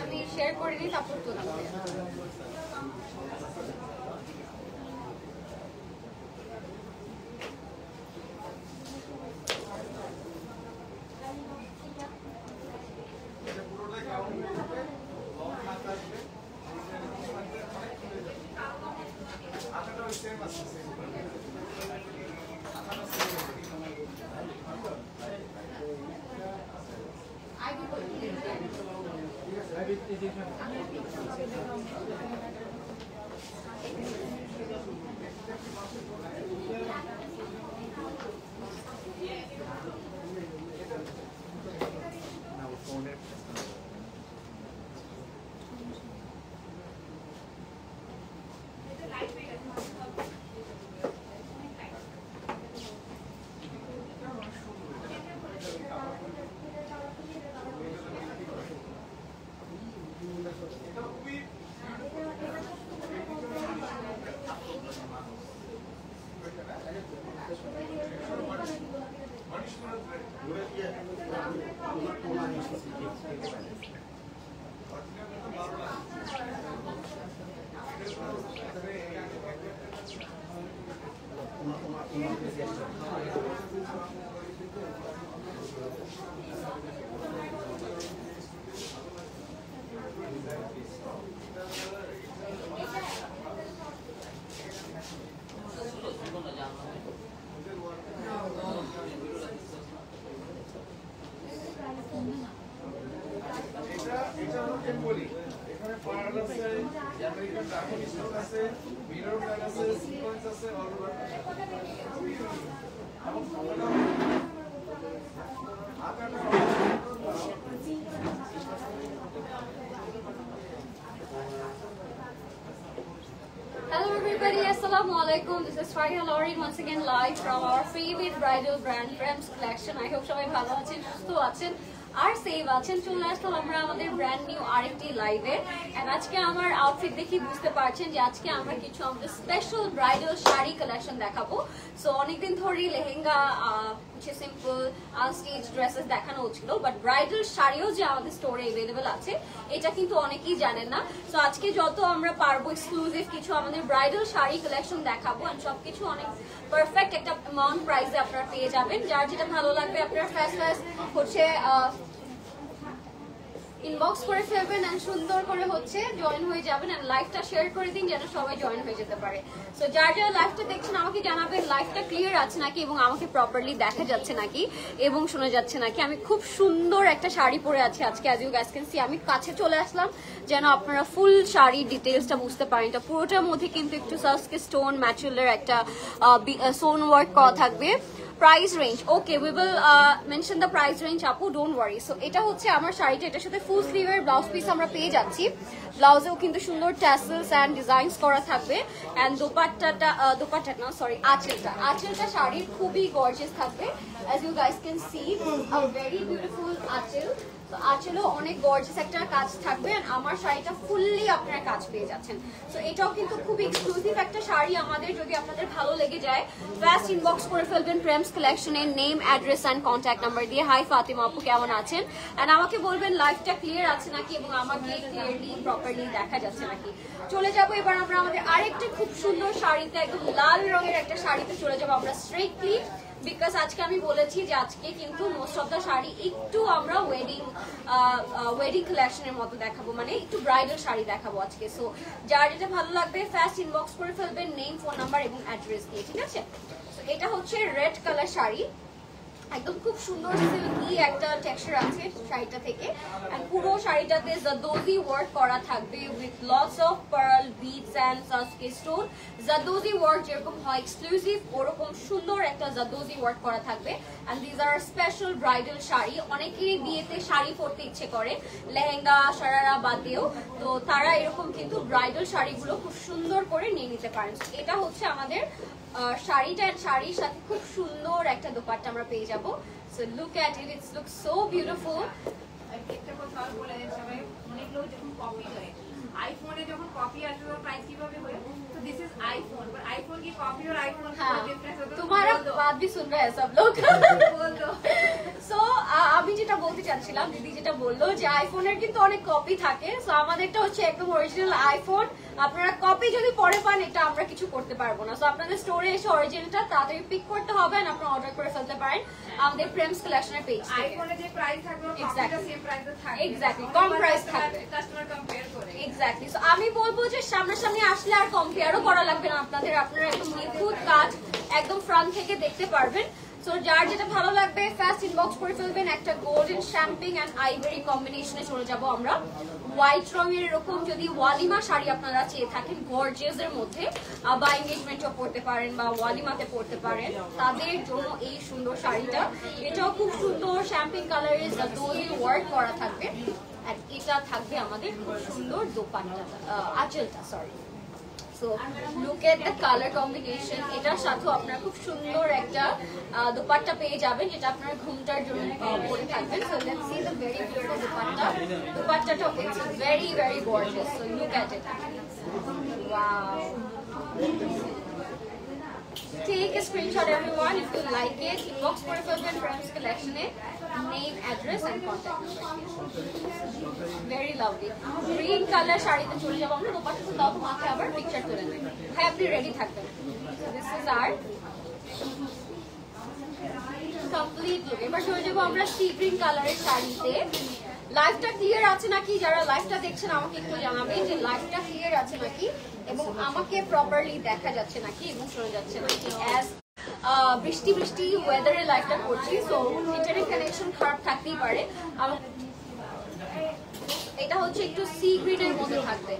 আমি শেয়ার করে দিই তারপর তো Assalamualaikum. This is Fariha Lauren once again live from our favorite bridal brand Frems collection. I hope সবাই ভালো আছেন, সুস্থ আছেন আর সেভ আছেন। চলে আসলাম আমরা আমাদের ব্র্যান্ড নিউ আরেকটি লাইভে। এন্ড আজকে আমার আউটফিট দেখি বুঝতে পারছেন যে আজকে আমরা কিছু আমাদের স্পেশাল ব্রাইডাল শাড়ি কালেকশন দেখাবো। সো অনেকদিন ধরেই লেহেঙ্গা সিম্পল স্টেজ ড্রেসেস দেখানো হচ্ছিল, বাট ব্রাইডাল শাড়িও যে আমাদের স্টোরে অ্যাভেলেবেল আছে এটা কিন্তু অনেকেই জানেন না। সো আজকে যত আমরা পারবো এক্সক্লুসিভ কিছু আমাদের ব্রাইডাল শাড়ি কালেকশন দেখাবো এন্ড সবকিছু অনেক পারফেক্ট একটা অ্যামাউন্ট প্রাইসে আপনারা পেয়ে যাবেন। যার যেটা ভালো লাগবে আপনারা ফার্স্ট হচ্ছে ইনবক্স করে ফেলবেন এন্ড সুন্দর করে হচ্ছে জয়েন হয়ে যাবেন এন্ড লাইভটা শেয়ার করে দিন যেন সবাই জয়েন হয়ে যেতে পারে। সো যারা যারা লাইভটা দেখছেন আমাকে জানাবেন লাইভটা ক্লিয়ার আছে নাকি এবং আমাকে প্রপারলি দেখা যাচ্ছে নাকি এবং শোনা যাচ্ছে নাকি। আমি খুব সুন্দর একটা শাড়ি পরে আছি আজকে, as you guys can see. আমি কাছে চলে আসলাম যেন আপনারা ফুল শাড়ির ডিটেইলসটা বুঝতে পারেন। এটা পুরোটার মধ্যে কিন্তু একটু সাসকে স্টোন ম্যাটেরিয়ালের একটা স্টোন ওয়ার্ক করা থাকবে। Price range okay, we will mention the price range আপু, ডোন্ট ওয়ারি। সো এটা হচ্ছে আমার শাড়িটা, এটার সাথে ফুল স্লিভের ব্লাউজ পিস আমরা পেয়ে যাচ্ছি। ব্লাউজেও কিন্তু সুন্দর ট্যাসেলস অ্যান্ড ডিজাইনস করা থাকবে অ্যান্ড দোপাট্টা না সরি আঁচলটা শাড়ির খুবই গর্জিয়াস থাকবে। As you guys can see a very beautiful আঁচল। আঁচলেও অনেক গর্জিয়াস একটা কাজ থাকবে এন্ড আমার শাড়িটা ফুললি আপনারা কাজ পেয়ে যাচ্ছেন। সো এটাও কিন্তু খুব এক্সক্লুসিভ একটা শাড়ি আমাদের। যদি আপনাদের ভালো লেগে যায় ফার্স্ট ইনবক্স করে ফেলবেন ফ্রেমস কালেকশনের name address and contact number দিয়ে। হাই ফাতিমা আপু, কেমন আছেন? এন্ড আমাকে বলবেন লাইভটা ক্লিয়ার আছে নাকি এবং আমাকে ক্লিয়ারলি প্রপারলি দেখা যাচ্ছে নাকি। চলে যাব এবার আমরা আমাদের আরেকটা খুব সুন্দর শাড়িতে, একদম লাল রঙের একটা শাড়িতে চলে যাবো আমরা স্ট্রেটলি। বিকজ আজকে আমি বলেছি যে আজকে কিন্তু মোস্ট অফ দ্য শাড়ি একটু আমরা ওয়েডিং কালেকশনের মতো দেখাবো, মানে একটু ব্রাইডাল শাড়ি দেখাবো আজকে। সো যার যেটা ভালো লাগবে ফার্স্ট ইনবক্স করে ফেলবেন নেম, ফোন নাম্বার এবং অ্যাড্রেস দিয়ে, ঠিক আছে? এটা হচ্ছে রেড কালার শাড়ি, একদম খুব সুন্দর সিল্কি একটা টেক্সচার আছে শাড়িটা থেকে এন্ড পুরো শাড়িটাতে জাদোজি ওয়ার্ক করা থাকবে with lots of pearl beads and সাসকে স্টোন। জাদোজি ওয়ার্ক যেরকম হয় এক্সক্লুসিভ ওরকম সুন্দর একটা জাদোজি ওয়ার্ক করা থাকবে and these are special bridal sari. অনেকেই বিয়েতে শাড়ি পরতে ইচ্ছে করে লেহেঙ্গা সারারা বাদ দিয়েও, তো তারা এরকম কিন্তু ব্রাইডাল শাড়িগুলো খুব সুন্দর করে নিয়ে নিতে পারেন। এটা হচ্ছে আমাদের শাড়িটা, শাড়ির সাথে খুব সুন্দর একটা দোপাট্টা আমরা পেয়ে যাবো। So look at it, it's look so beautiful. একটা কথা বলে সবাই অনেক লোক যখন কপি করে আইফোনে যখন কপি আসবে প্রাইস কিভাবে হবে? তো this is iPhone, but iPhone কি কপি और आईफोन हाँ, डिफरेंस होता है? तुम्हारा बात भी सुन रहे हैं सब लोग। बोल दो। সো আমি যেটা বলতে চাচ্ছিলাম, দিদি যেটা বললো যে আইফোনের কিন্তু অনেক কপি থাকে, সো আমাদেরটা হচ্ছে একদম অরিজিনাল আইফোন। আপনারা কপি যদি পরে পান এটা আমরা কিছু করতে পারবো না, সো আপনাদের স্টোরে এসে অরিজিনালটা তাড়াতাড়ি পিক করতে হবে আর আপনারা অর্ডার করে ফেলতে পারেন আমাদের প্রেমস কালেকশনের পেজ থেকে। আইফোনে যে প্রাইস থাকবে কপিটা সেম প্রাইসে থাকবে, এক্স্যাক্টলি কম প্রাইস থাকবে, কাস্টমার কম্পেয়ার করে। এক্স্যাক্টলি। সো আমি বলবো যে সামনাসামনি আসলে আর কম্পেয়ারও করা লাগবে না আপনাদের, আপনারা একদম নিখুঁত কাজ একদম ফ্রন্ট থেকে দেখতে পারবেন। সো যার যেটা ভালো লাগবে ফার্স্ট ইনবক্স করে ফেলবেন। একটা গোল্ডেন শ্যাম্পিং এন্ড আইভরি কম্বিনেশনে চলে যাব আমরা। হোয়াইট রঙের এরকম যদি ওয়ালিমা শাড়ি আপনারা চেয়ে থাকেন গর্জিয়াস এর মধ্যে, বা এনগেজমেন্টও পরতে পারেন বা ওয়ালিমাতে পরতে পারেন, তাদের জন্য এই সুন্দর শাড়িটা। এটাও খুব সুন্দর শ্যাম্পিং কালারের জারদোজি ওয়ার্ক করা থাকবে, আর এটা থাকবে আমাদের খুব সুন্দর দোপাট্টাটা, আঁচলটা sorry. So look at the colour combination. এটার সাথেও আপনারা খুব সুন্দর একটা দোপাট্টা পেয়ে যাবেন, যেটা আপনারা ঘুমটার জন্য পরে থাকবেন। So let's see the very beautiful dupatta. দোপাট্টাটা it's very very gorgeous, so look at it. Wow, take a screenshot everyone if you like it, inbox করে ফেলবেন প্রেমস কালেকশনে, name, address and contact number. Very lovely green color শাড়িতে চলে যাব আমরা। দোপাট্টাটা দাও তো মাথায়, আবার পিকচার তুলে নেবেন। হ্যাঁ, আপনি রেডি থাকবেন। So this is our complete look. এবার চলে যাবো আমরা সি গ্রিন কালারের শাড়িতে। লাইভটা ক্লিয়ার আছে নাকি? যারা লাইভটা দেখছেন আমাকে একটু জানাবেন যে লাইভটা ক্লিয়ার আছে নাকি এবং আমাকে প্রপারলি দেখা যাচ্ছে নাকি এবং শোনা যাচ্ছে নাকি। অ্যাজ বৃষ্টি বৃষ্টি ওয়েদারে লাইভটা করছি, সো ইন্টারনেট কানেকশন খারাপ থাকতেই পারে। এটা হচ্ছে একটু সি গ্রিনের মধ্যে থাকবে,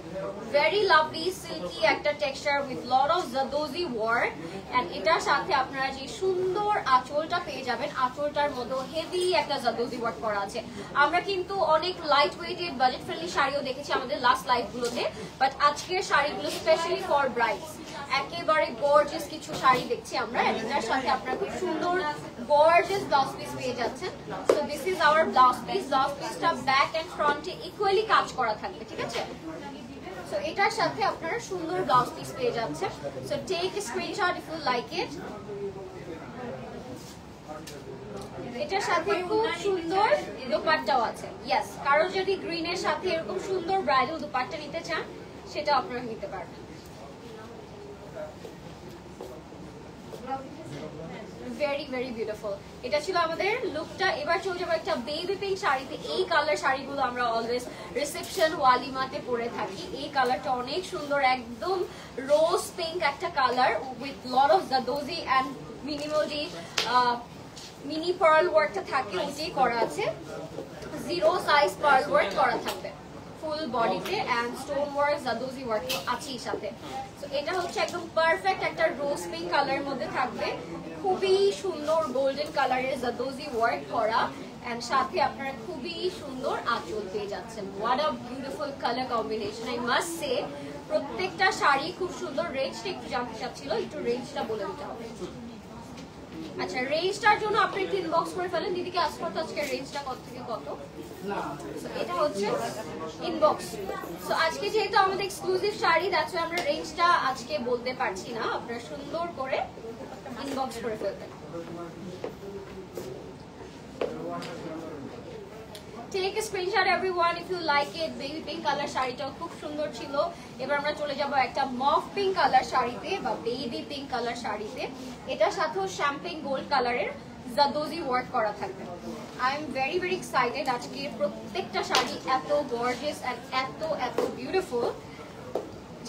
ভেরি লাভলি সিল্কি একটা texture with lot of zardozi work. And এটার সাথে আপনারা যে সুন্দর আঁচলটা পেয়ে যাবেন, আঁচলটার মধ্যে হেভি একটা জারদোজি ওয়ার্ক করা আছে। আমরা কিন্তু অনেক লাইট ওয়েটেড বাজেট ফ্রেন্ডলি শাড়িও দেখেছি আমাদের লাস্ট লাইভ গুলোতে, বাট আজকের শাড়িগুলো স্পেশালি ফর ব্রাইডস একেবারে গর্জিয়াস কিছু শাড়ি দেখছি আমরা। এটার সাথে আপনারা খুব সুন্দর গর্জিয়াস ব্লাউজ পিস পেয়ে যাচ্ছেন। So this is hour blouse piece. Blouse পিসটা ব্যাক এন্ড ফ্রন্টে ইকুয়ালি কাজ করা থাকবে, ঠিক আছে? সো এটার সাথে আপনারা সুন্দর ব্লাউজ পিস পেয়ে যাচ্ছেন। So take a screenshot if you like it. এটার সাথে খুব সুন্দর দোপাট্টাও আছে। ইয়েস, কারো যদি গ্রিনের সাথে এরকম সুন্দর ব্রাইডাল দোপাট্টা নিতে চান সেটা আপনারা নিতে পারবেন। Very very beautiful. এটা ছিল আমাদের লুকটা। এবার চলে যাবো একটা বেবি পিঙ্ক শাড়িতে। এই কালার শাড়িগুলো আমরা অলওয়েজ রিসেপশন ওয়ালিমাতে পরে থাকি। এই কালারটা অনেক সুন্দর, একদম রোজ পিঙ্ক একটা colour with lot of zardozi and minimal যে মিনি পার্ল ওয়ার্কটা থাকে ওইটাই করা আছে। জিরো সাইজ পার্ল ওয়ার্ক করা থাকবে ফুল বডিতে and stone work zardozi work আছেই সাথে। সো এটা হচ্ছে একদম পারফেক্ট একটা রোজ পিঙ্ক কালারের মধ্যে থাকবে, খুবই সুন্দর গোল্ডেন কালারের জারদোজি ওয়ার্ক করা এন্ড সাথে আপনারা খুবই সুন্দর আঁচল পেয়ে যাচ্ছেন। What a beautiful colour combination, I must say. প্রত্যেকটা শাড়ি খুব সুন্দর। রেঞ্জটা একটু জানতে চাচ্ছিল, একটু রেঞ্জটা বলে দিতে হবে। আচ্ছা, রেঞ্জটার জন্য আপনি একটু ইনবক্স করে ফেলেন দিদিকে। আজ পর্যন্ত আজকে রেঞ্জটা কত থেকে কত? এটা হচ্ছে ইনবক্স। সো আজকে যেহেতু আমাদের এক্সক্লুসিভ শাড়ি, দ্যাটস ওয়াই আমরা রেঞ্জটা আজকে বলতে পারছি না। আপনারা সুন্দর করে ইনবক্স করে ফেলবেন। Take a screenshot everyone if you like it. Baby pink colour শাড়িটাও খুব সুন্দর ছিল। এবার আমরা চলে যাব একটা মফ পিঙ্ক কালার শাড়িতে বা বেবি পিঙ্ক কালার শাড়িতে। এটার সাথেও শ্যাম্পেন গোল্ড কালারের জারদোজি ওয়ার্ক করা থাকবে। I am very very excited. আজকে প্রত্যেকটা শাড়ি এত গর্জিয়াস এন্ড এত এত বিউটিফুল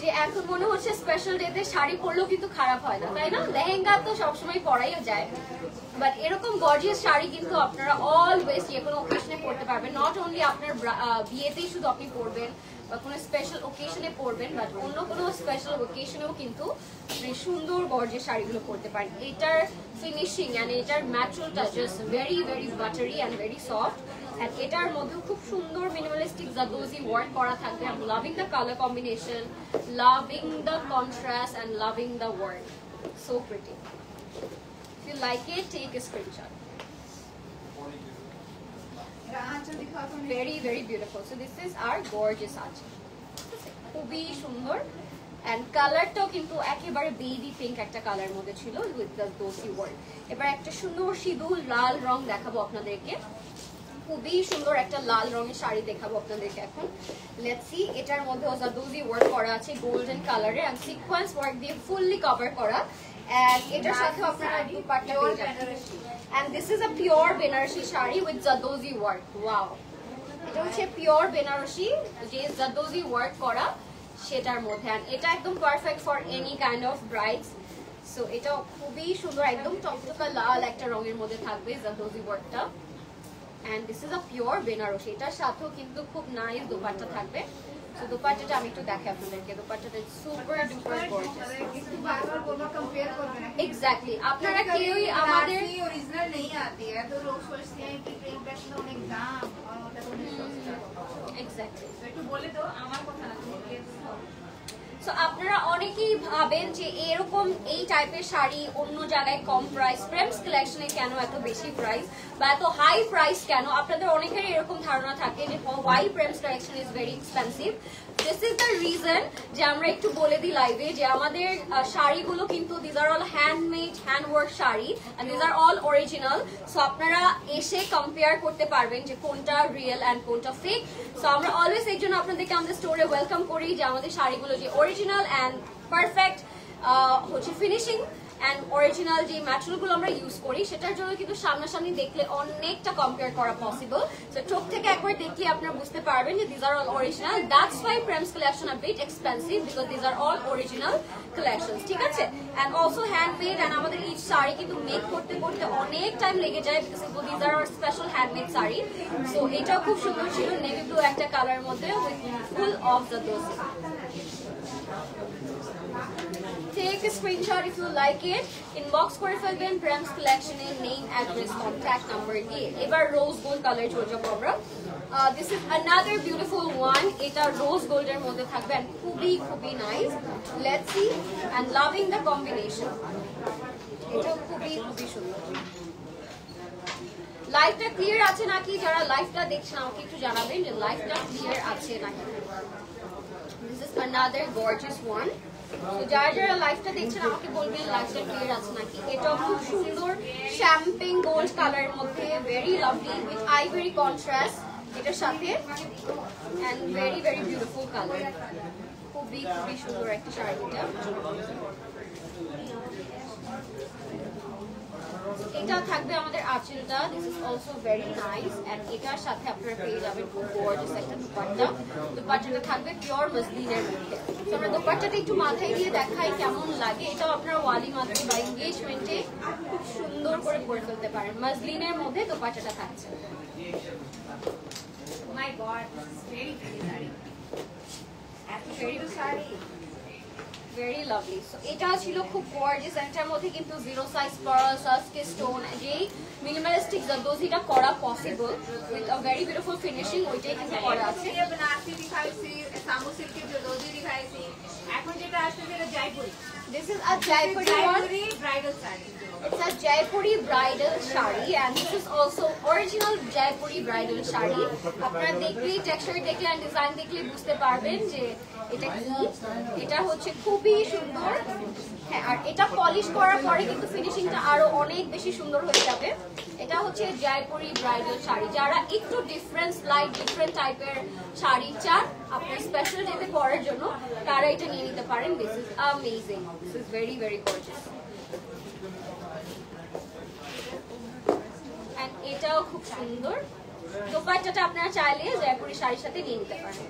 যে এখন মনে হচ্ছে স্পেশাল ডেতে শাড়ি পরলেও কিন্তু খারাপ হয় না, তাই না? লেহেঙ্গা তো সবসময় পরাইও যায়, বাট এরকম গর্জিয়াস শাড়ি কিন্তু আপনারা অলওয়েজ যে কোনো ওকেশনে পরতে পারবেন। নট অনলি আপনার বিয়েতেই শুধু আপনি পরবেন বা কোনো স্পেশাল ওকেশনে পরবেন, বাট অন্য কোনো স্পেশাল ওকেশনেও কিন্তু আপনি সুন্দর গর্জিয়াস শাড়িগুলো পরতে পারেন। এটার ফিনিশিং অ্যান্ড এটার ম্যাটেরিয়ালটা just very very buttery and very soft. And এটার মধ্যে খুব সুন্দর মিনিমালিস্টিক জারদোজি ওয়ার্ক করা থাকবে। I'm loving the color combination, loving the contrast and loving the work. So pretty. If you like it, take a screenshot. Very very beautiful. So this is our gorgeous achal. খুবই সুন্দর। And কালারটাও কিন্তু একেবারে baby pink একটা কালার মধ্যে ছিল with the দোসি work. এবার একটা সুন্দর সিঁদুর লাল রং দেখাবো আপনাদেরকে, খুবই সুন্দর একটা লাল রঙের শাড়ি দেখাবো আপনাদেরকে এখন। লেটস সি, এটার মধ্যে জারদোজি ওয়ার্ক করা আছে গোল্ডেন কালারে এন্ড সিকোয়েন্স ওয়ার্ক দিয়ে ফুললি কভার করা। এন্ড এটার সাথে আপনারা দুপাট্টা পেয়ে যাবেন। And this is a pure Banarasi sari with zardozi work. Wow, এটা হচ্ছে পিওর বেনারসি যে জারদোজি ওয়ার্ক করা সেটার মধ্যে। এন্ড এটা একদম perfect for any kind of brides. So এটা খুবই সুন্দর, একদম টকটকা লাল একটা রঙের মধ্যে থাকবে জারদোজি ওয়ার্কটা। and this is a pure Banarasi. এটার সাথেও কিন্তু খুব নাইস দোপাট্টা থাকবে। সো দোপাট্টাটা আমি একটু দেখাই আপনাদেরকে। দোপাট্টাটা সুপার ডুপার গর্জিয়াস। একটু বারবার বলবো কম্পেয়ার করবেন না। এক্স্যাক্টলি, আপনারা কেউই আমাদের ओरिजिनल नहीं आती है तो लोग सोचते हैं कि प्रिंट ड्रेस में অনেক দাম আর ওটা অনেক সস্তা। এক্স্যাক্টলি, একটু বলে দাও আমার কথা না তুমি প্লিজ। সো আপনারা অনেকেই ভাবেন যে এরকম এই টাইপের শাড়ি অন্য জায়গায় কম প্রাইস, প্রেমস কালেকশনে কেন এত বেশি প্রাইস বা এত হাই প্রাইস কেন? আপনাদের অনেকেরই এরকম ধারণা থাকে যে why Prem's collection is very expensive. This is the reason যে আমরা একটু বলে দিই লাইভে যে আমাদের শাড়িগুলো কিন্তু these are all handmade handwork sari and these are all original. So আপনারা এসে কম্পেয়ার করতে পারবেন যে কোনটা রিয়েল এন্ড কোনটা ফেক। সো আমরা অলওয়েজ এই জন্য আপনাদেরকে আমাদের স্টোরে ওয়েলকাম করি যে আমাদের শাড়িগুলো যে অরিজিনাল এন্ড পারফেক্ট হচ্ছে ফিনিশিং এন্ড অরিজিনাল যে ম্যাটেরিয়ালগুলো আমরা ইউজ করি সেটার জন্য কিন্তু সামনাসামনি দেখলে অনেকটা কম্পেয়ার করা পসিবল। সো চোখ থেকে একবার দেখলে আপনারা বুঝতে পারবেন যে these are all original. That's why Prem's collection are bit expensive because these are all original collections, ঠিক আছে? এন্ড অলসো হ্যান্ডমেড এন্ড আমাদের এই শাড়ি কিন্তু মেক করতে করতে অনেক টাইম লেগে যায় because these are are special handmade sari. So এটাও খুব সুন্দর ছিল, নেভি ব্লু একটা কালার মধ্যে উইথ ফুল অফ দ্য দোসি। Take a screenshot if you like it. Inbox করে ফেলবেন প্রেমস কালেকশনের নেম, অ্যাড্রেস, কন্ট্যাক্ট নাম্বার দিয়ে। এবার রোজ গোল্ড কালার চলে যাবো আমরা। This is another beautiful one. এটা রোজ গোল্ডের মধ্যে থাকবে এন্ড খুবই খুবই nice. Let's see and loving the combination. এটা খুবই খুবই সুন্দর। লাইভটা ক্লিয়ার আছে নাকি? যারা লাইভটা দেখছেন আমাকে একটু জানাবেন যে লাইভটা ক্লিয়ার আছে নাকি। This is another gorgeous one. তো যারা যারা লাইভটা দেখছেন আমাকে বলবেন লাইভটা ক্লিয়ার আছে নাকি। এটাও খুব সুন্দর শ্যাম্পেন গোল্ড কালারের মধ্যে, very lovely with ivory contrast এটার সাথে and very very beautiful colour. খুবই খুবই সুন্দর একটা শাড়ি এটা। এটা থাকবে আমাদের আঁচলটা। This is also very nice and এটার সাথে আপনারা পেয়ে যাবেন খুব গর্জিয়াস একটা দুপাট্টা। দুপাট্টাটা থাকবে পিওর মসলিনের মধ্যে। তো আমরা দুপাট্টাটা একটু মাথায় দিয়ে দেখাই কেমন লাগে। এটাও আপনারা ওয়ালিমাতে বা এনগেজমেন্টে খুব সুন্দর করে পরে ফেলতে পারেন। মসলিনের মধ্যে দুপাট্টাটা থাকছে। মাই গড, ভেরি প্রিটি শাড়ি। এত সুন্দর শাড়ি, ভেরি লাভলি। সো এটা ছিল খুব গর্জিয়াস। এটার মধ্যে কিন্তু জিরো সাইজ পার্লস, সাসকে স্টোন, যেই মিনিমালিস্টিক জারদোজিটা করা possible with a very beautiful finishing ওইটাই কিন্তু করা আছে। बनारसी दिखाইছি, সামু সিল্কের জারদোজি দিখাইছি, এখন যেটা আসছে সেটা Jaipuri. This is a Jaipuri one. Bridal sari. It's a Jaipuri bridal shari and this is also original Jaipuri bridal shari. আপনারা দেখলেই টেক্সচার দেখলে আর ডিজাইন দেখলে বুঝতে পারবেন যে এটা কি। এটা হচ্ছে খুবই সুন্দর। হ্যাঁ, আর এটা পলিশ করার পরে কিন্তু ফিনিশিংটা আরো অনেক বেশি সুন্দর হয়ে যাবে। এটা হচ্ছে জয়পুরি ব্রাইডাল শাড়ি। যারা একটু ডিফারেন্স লাইক ডিফারেন্ট টাইপের শাড়ি চান আপনার স্পেশাল ডেতে পরার জন্য তারা এটা নিয়ে নিতে পারেন। This is amazing, this is very very gorgeous. And এটাও খুব সুন্দর। দোপাট্টাটা আপনারা চাইলে জয়পুরি শাড়ির সাথে নিয়ে নিতে পারেন।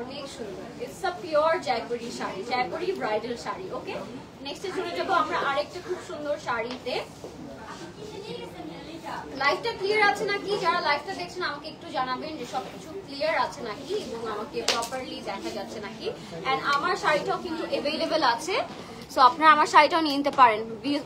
অনেক সুন্দর। It's a pure Jaipuri sari, Jaipuri bridal sari. Okay, নেক্সটে চলে যাবো আমরা আরেকটা খুব সুন্দর শাড়িতে। লাইভটা ক্লিয়ার আছে নাকি? যারা লাইভটা দেখছেন আমাকে একটু জানাবেন যে সবকিছু ক্লিয়ার আছে নাকি এবং আমাকে প্রপারলি দেখা যাচ্ছে নাকি। এন্ড আমার শাড়িটাও কিন্তু অ্যাভেলেবেল আছে, সো আপনারা আমার শাড়িটাও নিয়ে নিতে পারেন।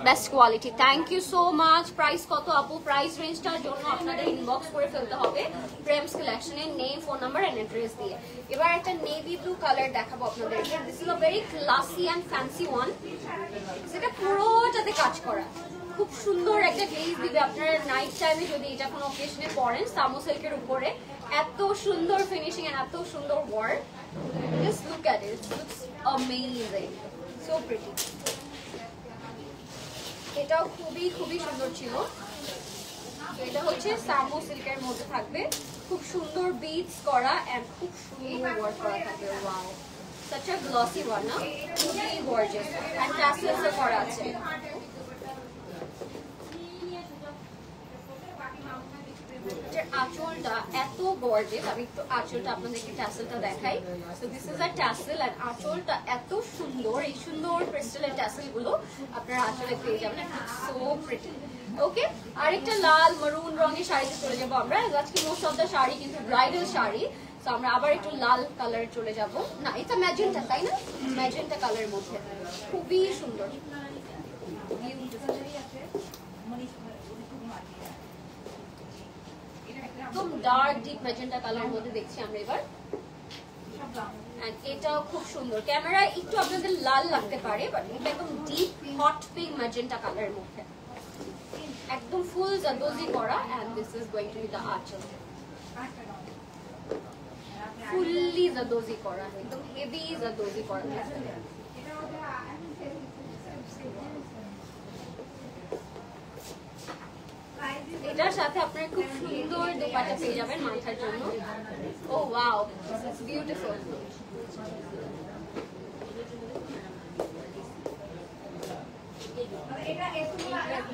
Best quality. Thank you so much. Price কত আপু? প্রাইস রেঞ্জটার জন্য আপনাদের ইনবক্স করে ফেলতে হবে প্রেমস কালেকশনের name, phone number and address দিয়ে। এবার একটা নেভি ব্লু কালার দেখাবো আপনাদেরকে। This is a very classy and fancy one. সেটা পুরোটাতে কাজ করা, খুব সুন্দর একটা গ্লেজ দিবে আপনারা নাইট টাইমে যদি এটা কোনো অকেশনে পরেন সামো সিল্কের উপরে। এত সুন্দর ফিনিশিং এন্ড এত সুন্দর work, just look at it, looks amazing, so pretty. এটাও খুবই খুবই সুন্দর ছিল। এটা হচ্ছে সামো সিল্কের মধ্যে থাকবে, খুব সুন্দর বিটস করা এন্ড খুব সুন্দর ওয়ার্ক করা থাকবে। Wow, such a glossy one, না? খুবই গর্জিয়াস এন্ড টাসেলস করা আছে। এটার আঁচলটা এত গর্জিয়াস, আমি একটু আঁচলটা আপনাদেরকে টাসেলটা দেখাই। So this is a tassel and আঁচলটা এত সুন্দর, এই সুন্দর ক্রিস্টালের টাসেল গুলো আপনারা আঁচলে পেয়ে যাবেন, সো প্রিটি। ওকে, আরেকটা লাল মারুন রঙের শাড়িতে চলে যাবো আমরা। আজকে মোস্ট অফ দ্য শাড়ি কিন্তু ব্রাইডাল শাড়ি, তো আমরা আবার একটু লাল কালারে চলে যাব। না, এটা ম্যাজেন্টা, তাই না? ম্যাজেন্টা কালারের মধ্যে খুবই সুন্দর, একদম ডার্ক ডিপ ম্যাজেন্টা কালারের মধ্যে দেখছি আমরা এবার। এটাও খুব সুন্দর, ক্যামেরায় একটু আপনাদের লাল লাগতে পারে, বাট এটা একদম ডিপ হট পিঙ্ক ম্যাজেন্টা কালারের মধ্যে, একদম ফুল জাদোজি করা। And this is going to be the আঁচল, ফুললি জাদোজি করা, একদম হেভি জাদোজি করা। এটার সাথে আপনারা খুব সুন্দর দোপাট্টা পেয়ে যাবেন মাথার জন্য। Oh wow, this is beautiful.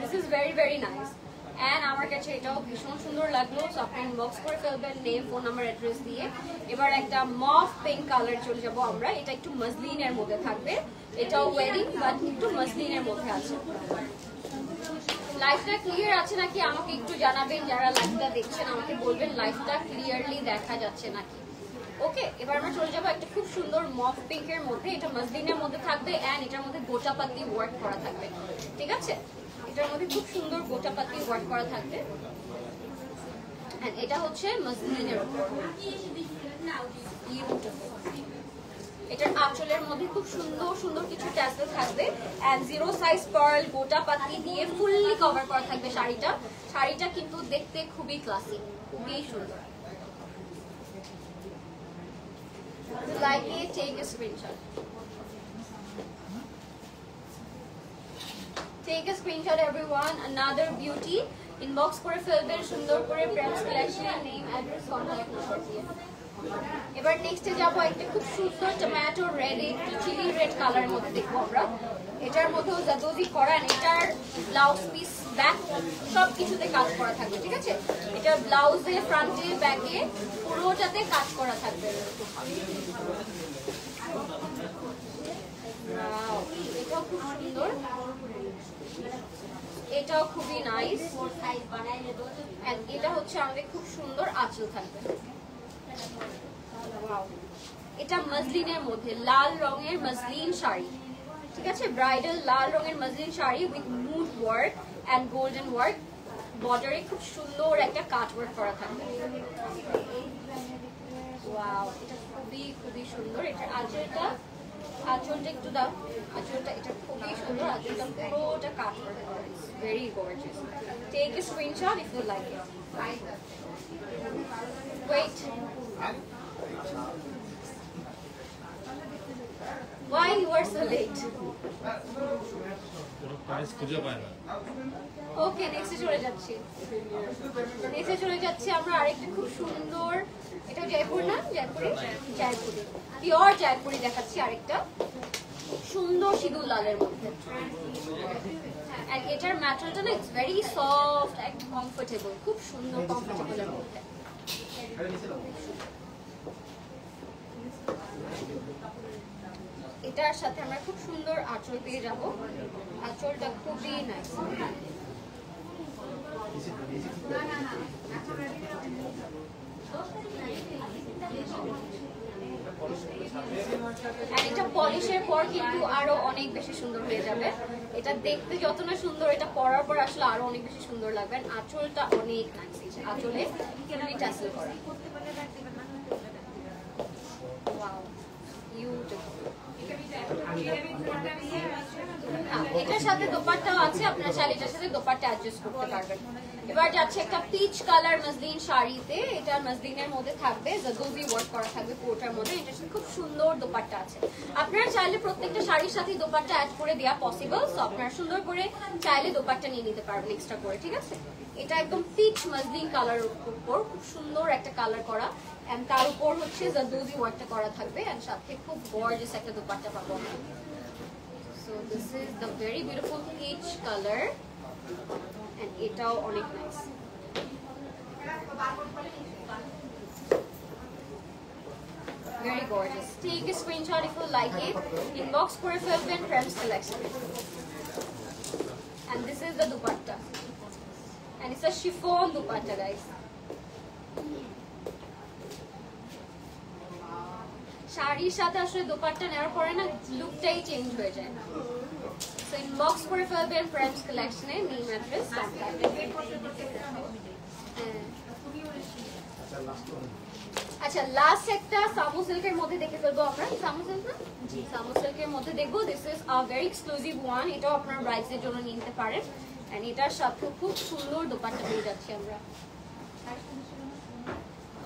This is very very nice and আমার কাছে এটাও ভীষণ সুন্দর লাগলো। সো আপনি ইনবক্স করে ফেলবেন নেম, ফোন নাম্বার, অ্যাড্রেস দিয়ে। এবার একটা মফ পিঙ্ক কালার চলে যাবো আমরা। এটা একটু মসলিনের মধ্যে থাকবে, এটাও ওয়েডিং বাট একটু মসলিনের মধ্যে আছে। লাইফটা ক্লিয়ার আছে নাকি আমাকে একটু জানাবেন, যারা লাইভটা দেখছেন আমাকে বলবেন লাইভটা ক্লিয়ারলি দেখা যাচ্ছে নাকি। ওকে, এবার আমরা চলে যাবো একটা খুব সুন্দর মফ পিঙ্কের মধ্যে, এটা মসলিনের মধ্যে থাকবে এন্ড এটার মধ্যে গোটাপাতি ওয়ার্ক করা থাকবে, ঠিক আছে? এটার মধ্যে খুব সুন্দর গোটাপাতি ওয়ার্ক করা থাকবে এন্ড এটা হচ্ছে মসলিনের উপর। এটার আঁচলের মধ্যে খুব সুন্দর সুন্দর কিছু ট্যাসেল থাকবে এন্ড জিরো সাইজ পার্ল গোটাপাতি দিয়ে ফুললি কভার করা থাকবে শাড়িটা। শাড়িটা কিন্তু দেখতে খুবই ক্লাসিক, খুবই সুন্দর। Like it, take a screenshot. Take a screenshot everyone. Another beauty. Inbox করে ফেলবেন সুন্দর করে, Prem's collection, name, address, contact number দিয়ে। এবার নেক্সটে যাবো একটা খুব সুন্দর টমেটো রেড, একটু চিলি রেড কালারের মধ্যে দেখবো আমরা। এটার মধ্যেও জাদোজি করা, এটার ব্লাউজ পিস ব্যাক সব কিছুতে কাজ করা থাকবে, ঠিক আছে? এটার ব্লাউজে ফ্রন্টে ব্যাকে পুরোটাতে কাজ করা থাকবে। এটাও খুব সুন্দর, এটাও খুবই নাইস। এটা হচ্ছে আমাদের খুব সুন্দর আঁচল থাকবে। এটা মসলিনের মধ্যে লাল রঙের মসলিন শাড়ি, ঠিক আছে? ব্রাইডাল লাল রঙের muslin sari with mood work and golden work, বর্ডারে খুব সুন্দর একটা কাট ওয়ার্ক করা থাকবে। ওয়াও, এটা খুবই খুবই সুন্দর। এটার আঁচলটা একটু দাও, আঁচলটা এটা খুবই সুন্দর, আঁচলটা পুরোটা কাট ওয়ার্ক করা, very gorgeous. Take a screenshot if you like it. Wait, why you are so late? Price খুঁজে পায় না। ওকে, নেক্সটে চলে যাচ্ছি আমরা আরেকটা খুব সুন্দর, এটা জয়পুর না, জয়পুরি পিওর জয়পুরি দেখাচ্ছি আরেকটা সুন্দর সিঁদুর লালের মধ্যে। আর এটার ম্যাটেরিয়ালটা না it's very soft and comfortable, খুব সুন্দর কমফোর্টেবলের মধ্যে। এটার সাথে আমরা খুব সুন্দর আঁচল পেয়ে যাব, আঁচলটা খুবই নাইস। এটা পলিশের পর কিন্তু আরো অনেক বেশি সুন্দর হয়ে যাবে। এটা দেখতে যত না সুন্দর, এটা পরার পর আসলে আরো অনেক বেশি সুন্দর লাগবে। আঁচলটা অনেক নাইস, আঁচলে ফুললি টাসেল করা। Wow, beautiful. হ্যাঁ, এটার সাথে দোপাট্টাও আছে, আপনারা চাইলে এটার সাথে দোপাট্টা অ্যাডজাস্ট করতে পারবেন। এবার যাচ্ছে একটা পিচ কালার মসলিন শাড়িতে, এটা মসলিনের মধ্যে থাকবে, জারদোজি ওয়ার্ক করা থাকবে পুরোটার মধ্যে। এটার সাথে খুব সুন্দর দোপাট্টা আছে। আপনারা চাইলে প্রত্যেকটা শাড়ির সাথে দোপাট্টা অ্যাড করে দেওয়া পসিবল, সো আপনারা সুন্দর করে চাইলে দোপাট্টা নিয়ে নিতে পারবেন এক্সট্রা করে, ঠিক আছে? এটা একদম পিচ মসলিন কালার উপর খুব সুন্দর একটা কালার করা, এন্ড তার উপর হচ্ছে জারদোজি ওয়ার্কটা করা থাকবে, এন্ড সাথে খুব গর্জিয়াস একটা দোপাট্টা পাবো আমরা। So this is the very beautiful peach color, and এটাও অনেক nice. Very gorgeous. Take a screenshot if you like it. Inbox করে ফেলবেন Trends Collection. And this is the dupatta. And it's a chiffon dupatta, guys. শাড়ির সাথে আসলে দোপাট্টা নেওয়ার পরে না লুকটাই চেঞ্জ হয়ে যায়। সো ইনবক্স করে ফেলবেন ফ্রেন্ডস কালেকশনে, নেম অ্যাড্রেস। আচ্ছা, লাস্ট একটা সামু সিল্কের মধ্যে দেখে ফেলবো আমরা। সামু সিল্ক না? জি, সামু সিল্কের মধ্যে দেখবো। This is a very exclusive one. এটাও আপনার ব্রাইডসের জন্য নিতে পারেন, এন্ড এটার সাথে খুব সুন্দর দোপাট্টা পেয়ে যাচ্ছি আমরা।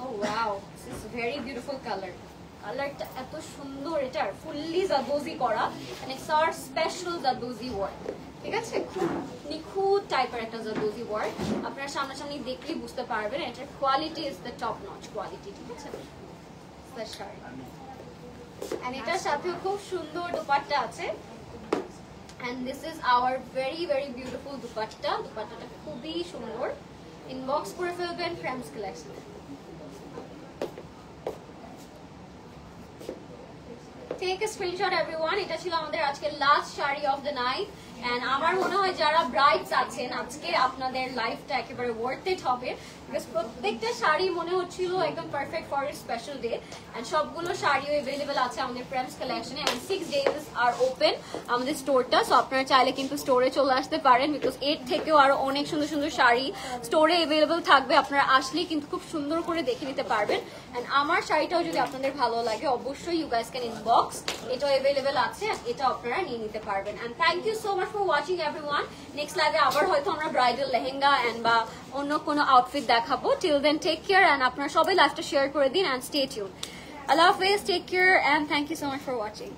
Oh wow, this is very beautiful colour. কালারটা এত সুন্দর, এটার ফুললি জারদোজি করা, and it's our special zardozi work, ঠিক আছে? খুব নিখুঁত টাইপের একটা জারদোজি ওয়ার্ক, আপনারা সামনাসামনি দেখলেই বুঝতে পারবেন এটার quality is the top notch quality, ঠিক আছে? এন্ড এটার সাথেও খুব সুন্দর দোপাট্টা আছে, and this is our very very beautiful dupatta. দোপাট্টাটা খুবই সুন্দর। ইনবক্স করে ফেলবেন ফ্রেন্ডস কালেকশনে। Take a screenshot everyone. এটা ছিল আমাদের আজকের last sari of the night, and আমার মনে হয় যারা ব্রাইডস আছেন আজকে আপনাদের লাইফটা একেবারে ওয়ার্থ ইট হবে, বিকজ প্রত্যেকটা শাড়ি মনে হচ্ছিল একদম perfect for a special day, and সবগুলো শাড়িও अवेलेबल আছে আমাদের প্রেমস কালেকশনে, এন্ড 6 days আর ওপেন আমাদের স্টোরটা। সো আপনারা চাইলে কিন্তু স্টোরে চলে আসতে পারেন, বিকজ এর থেকেও আরো অনেক সুন্দর সুন্দর শাড়ি স্টোরে अवेलेबल থাকবে। আপনারা আসলেই কিন্তু খুব সুন্দর করে দেখে নিতে পারবেন, এন্ড আমার শাড়িটাও যদি আপনাদের ভালো লাগে অবশ্যই ইউ গাইস ক্যান ইনবক্স, এটাও अवेलेबल আছে, এটা আপনারা নিয়ে নিতে পারবেন। And thank you so much for watching everyone. Next লাইভে আবার হয়তো আমরা ব্রাইডাল লেহেঙ্গা এন্ড বা অন্য কোনো আউটফিট দেখাবো। Till then take care, and আপনারা সবাই লাইভটা শেয়ার করে দিন, এন্ড স্টে টিউন। আল্লাহ হাফেজ, take care, and thank you so much for watching.